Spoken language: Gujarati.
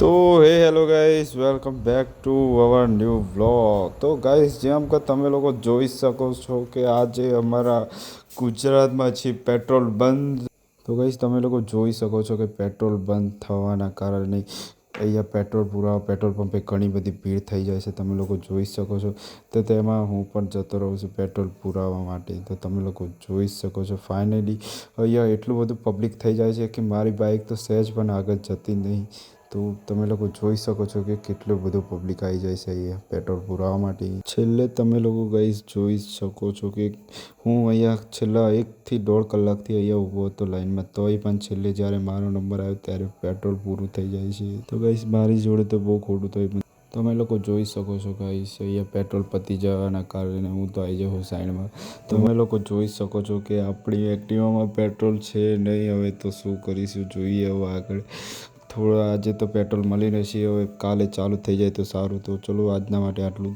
તો હે hello guys, welcome back to our new vlog. તો ગાઈસ, જેમ કે તમે લોકો જોઈ શકો છો કે આજે અમારા ગુજરાતમાં છે પેટ્રોલ બંધ. તો ગાઈસ, તમે લોકો જોઈ શકો છો કે પેટ્રોલ બંધ થવાના કારણે અહીંયા પેટ્રોલ પંપે ઘણી બધી ભીડ થઈ જાય છે. તમે લોકો જોઈ શકો છો. તો તેમાં હું પણ જતો રહું છું પેટ્રોલ પુરાવવા માટે. તો તમે લોકો જોઈ શકો છો ફાઇનલી અહીંયા એટલું બધું પબ્લિક થઈ જાય છે કે મારી બાઇક તો સહેજ પણ આગળ જતી નહીં. તો તમે લોકો જોઈ શકો છો કે કેટલું બધું પબ્લિક આવી જાય છે અહીંયા પેટ્રોલ પુરાવવા માટે. છેલ્લે તમે લોકો ગાઈસ જોઈ શકો છો કે હું અહીંયા છેલ્લા 1 થી 1.5 કલાકથી અહીંયા ઊભો હતો લાઈનમાં. તોય પણ છેલ્લે જ્યારે મારો નંબર આવ્યો ત્યારે પેટ્રોલ પૂરું થઈ જાય છે. તો ગાઈસ, મારી જોડે તો બહુ ખોટું થયું. તમે લોકો જોઈ શકો છો ગાઈસ, અહીંયા પેટ્રોલ પતી જવાના કારણે હું તો આવી જાઉં સાઈડમાં. તમે લોકો જોઈ શકો છો કે આપણી એક્ટિવામાં પેટ્રોલ છે નહીં. હવે તો શું કરીશું, જોઈએ હવે આગળ. આજે તો પેટ્રોલ મળી રહેશે. હવે કાલે ચાલુ થઈ જાય તો સારું. તો ચલો, આજના માટે આટલું.